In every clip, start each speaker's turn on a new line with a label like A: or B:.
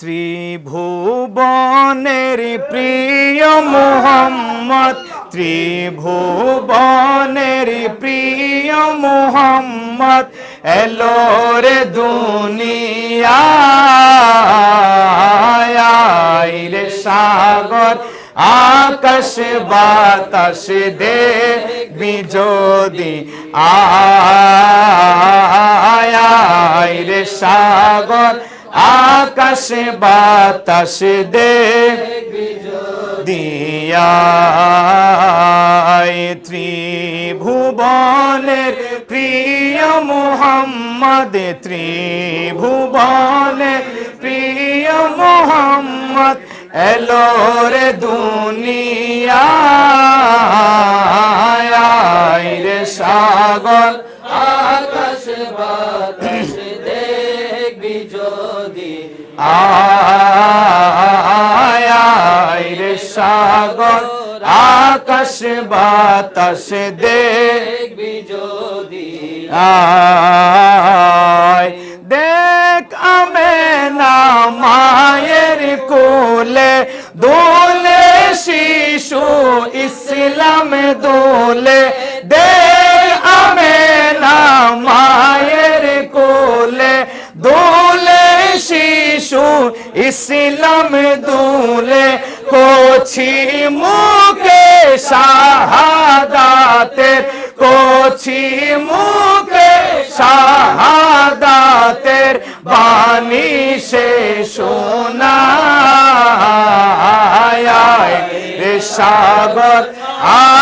A: ত্রিভুবনের প্রিয় মুহাম্মদ, ত্রিভুবনের প্রিয় মুহাম্মদ এলো রে দুনিয়ায় রে সাগর আকাশ বাতাস দেখবি যদি আয় রে সাগর আকাশ বাতাস দেখবি যদি আয় ত্রিভুবনের প্রিয় মুহাম্মদ, ত্রিভুবনের প্রিয় মুহাম্মদ এলো রে দুনিয়ায় রে সাগর
B: আকাশ বাতাস দেখবি যদি
A: আয় রে সাগর আকাশ বাতাস
B: দেখবি যদি
A: আয় দেখ আমেনা মায়ের কোলে দোলে শিশু ইসলাম দোলে, দেখ আমেনা মায়ের কোলে দোলে শিশু ইসলাম দোলে, কোছি মুখে শাহাদাতের, কোছি মুখে শাহাদাতের বাণী সে শোনায় রে সাগর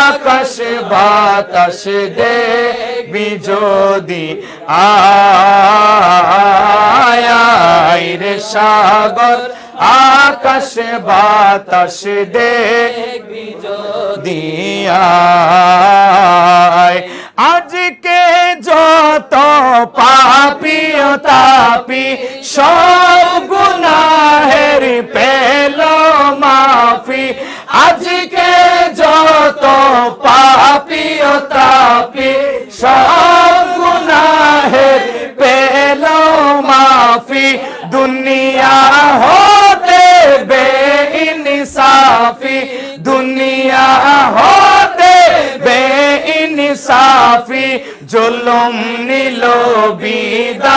A: আকাশ বাতাস দেখবি যদি আয় রে সাগর আকাশ বাতাস দেখবি যদি আয় আজকে যত পাপী ও তাপী সব গুনাহের পেল মাফি, আজকে যত পাপী ও তাপী সব গুনাহের পেল মাফি, দুনিয়া হতে বেইনসাফি, দুনিয়া হতে বেইনসাফি জুলুম নিল বিদায়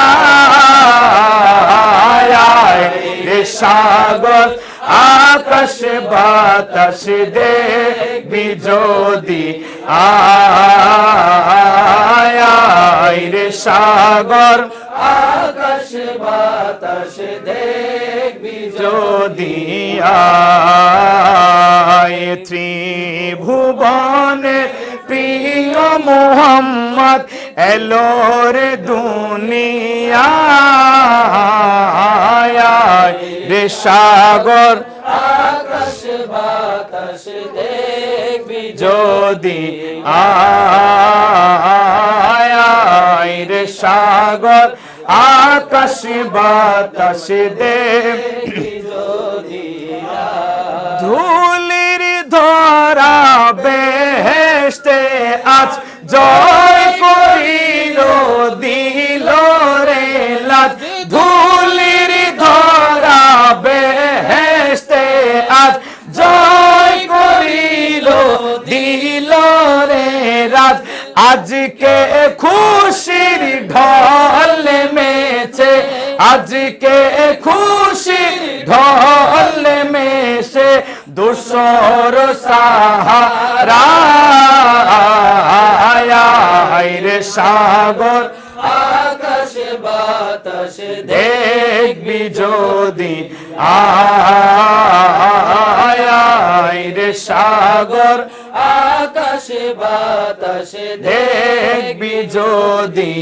A: রে সাগর আকাশ বাতাস দেখবি যদি আয় রে সাগর
B: আকাশ বাতাস দেখবি
A: যদি আয় ত্রিভুবনের প্রিয় মুহাম্মদ এলো রে দুনিয়ায় রে সাগর
B: আকাশ বাতাস দেখবি
A: যদি আয় রে সাগর আকাশ বাতাস দেখবি
B: যদি
A: ধুলির ধরা বেহেশতে আজ জয় করিল দিল রে লাজ, ধুলির ধরা বেহেশতে আজ জয় করিল দিল রে রাজ, আজকে খুশির ঢল নেমেছে, আজকে খুশির ঢল নেমেছে দুসর সাহারা রে সাগর
B: আকাশ বাতাস
A: দেখবি যদি আয় রে সাগর
B: আকাশ বাতাস
A: দেখবি যদি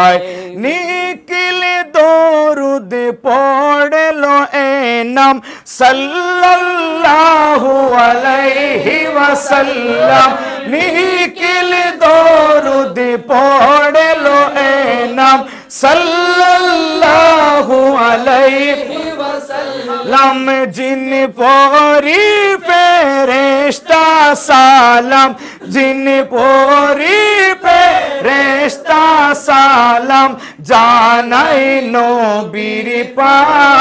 A: আয় নিখিল দরুদ পড়ল এ নাম সাল্লাল্লাহু আলাইহি ওয়াসাল্লাম, নিখিল দরুদ পড়ল এ নাম সাল্লাল্লাহু আলাইহি ওয়াসাল্লাম, জিন পরি ফেরেশতা সালাম, জিন পরি ফেরেশতা সালাম, জানাই নবীর পায়ায়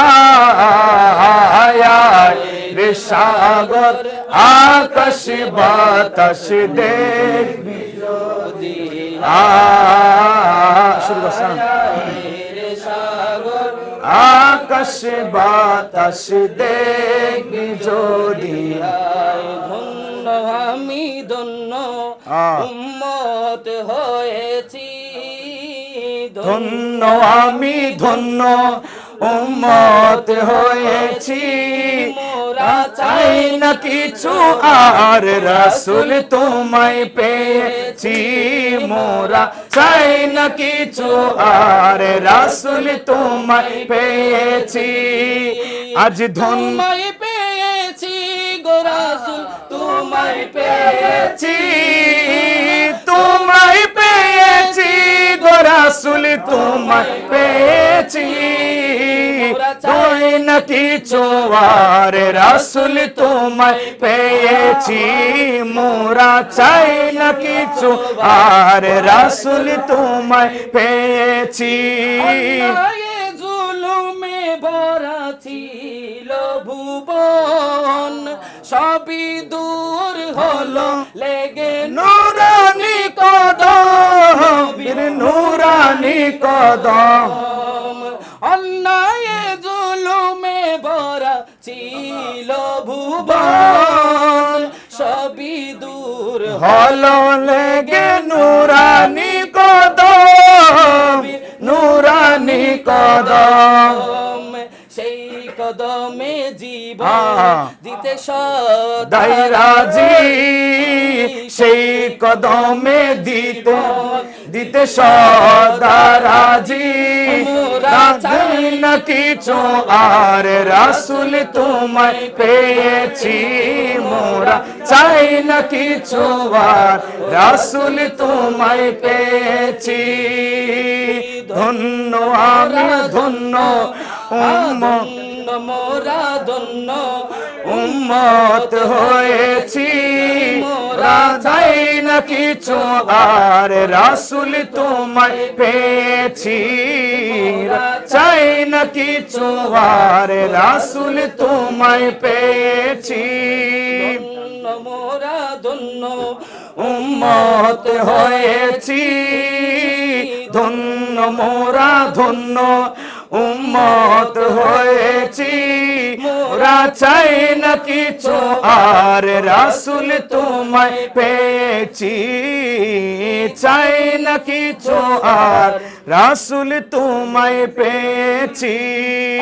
A: রে সাগর আকাশ বাতাস দেখবি
B: যদি
A: শুরু করছেন
B: রে সাগর
A: আকাশ বাতাস দেখবি যদি
B: ধন্য আমি ধন্য উম্মত হয়েছি
A: ধন্য আমি ধন্য উম্মত হয়েছি
B: মোরা
A: চাই না কিছু আর রাসূল তোমায় পেয়েছি মোরা চাই না কিছু আর রাসূল তোমায় পেয়েছি আজ ধন্য
B: তোমায় পেয়েছি গো রাসূল তোমায় পেয়েছি
A: তোমায় পেয়েছি গো রাসূল তোমায় পেয়েছি চাই না কিছু আর রাসূল তোমায় পেয়েছি মোরা চাই না কিছু আর রাসূল তোমায় পেয়েছি
B: অন্যায় জুলুমে ভরা ছিল ভুবন সবই দূর হলো লেগে
A: নুরানি কদম বীর নুরানি কদম
B: অন্যায় জুলুমে ভরা ছিল ভুবন সবই দূর
A: হলো লেগে নুরানি কদম নুরানি কদম
B: সেই কদমে জীবন দিতে
A: দাই রাজি সেই কদমে দিতে দিতে সদা রাজি চাই না কিছু আর রাসূল তোমায় পেয়েছি মোরা চাই না কিছু আর রাসূল তোমায় পেয়েছি ধন্য আমি ধন্য
B: ধন্য মোরা ধন্য
A: উম্মত হয়েছি মোরা চাই না কিছু আর রাসূল তোমায় পেয়েছি চাই না কিছু আর রাসূল তোমায় পেয়েছি
B: ধন্য মোরা ধন্য
A: উম্মত হয়েছি ধন্য মোরা ধন্য উম্মত হয়েছি মোরা চাই না কিছু আর রাসূল তোমায় পেয়েছি চাই না কিছু আর রাসূল তোমায় পেয়েছি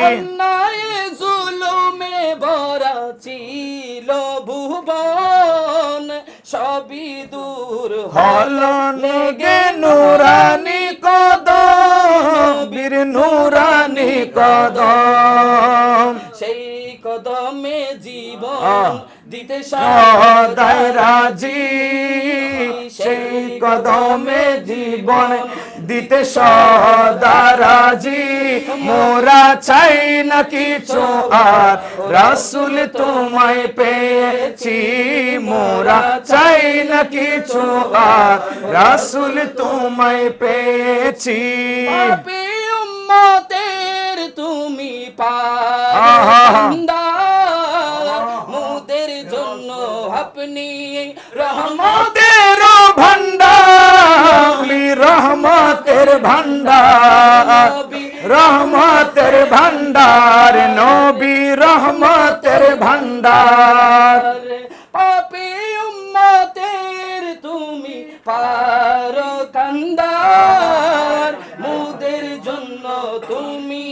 B: অন্যায় জুলুমে ভরা ছিল ভুবন সবই দূর
A: হলো লেগে নুরানি কদম বীর নুরানি কদম
B: সেই কদমে জীবন দিতে
A: সদাই রাজি সেই কদমে জীবন দিতে সদা রাজি মোরা চাই না কিছু আর রাসূল তোমায় পেয়েছি মোরা চাই না কিছু আর রাসূল তোমায় পেয়েছি
B: পাপী উম্মতের তুমি পার মুদের জন্য আপনি
A: রহমতের ভান্ডার রহমতের ভান্ডার রহমতের ভান্ডার নবী রহমতের ভান্ডার
B: পাপী উম্মতের তুমি পার কান্দার মুদের জন্য তুমি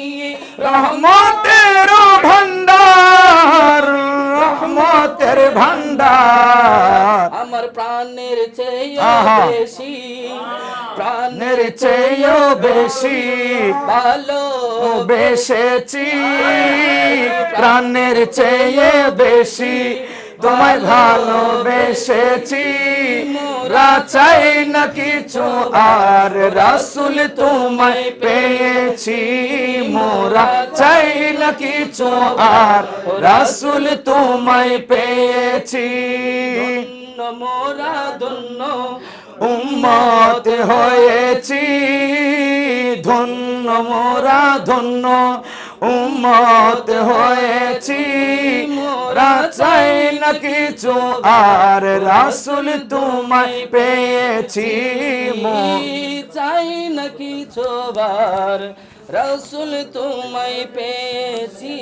A: রহমতের ভান্ডার রহমতের ভান্ডার
B: আমার প্রাণের চেয়ে বেশি
A: প্রাণের চেয়েও বেশি
B: ভালো
A: বেশেছি প্রাণের চেয়ে বেশি তোমায় ভালোবেসেছি মোরা চাই না কিছু আর রাসূল তোমায় পেয়েছি মোরা চাই না কিছু আর রাসূল তোমায় পেয়েছি
B: মোরা ধন্য
A: উম্মত হয়েছি ধন্য মোরা ধন্য উম্মত হয়েছি মোরা চাই না কিছু আর রাসূল তোমায় পেয়েছি
B: চাই না কিছু বার রাসূল তোমায় পেয়েছি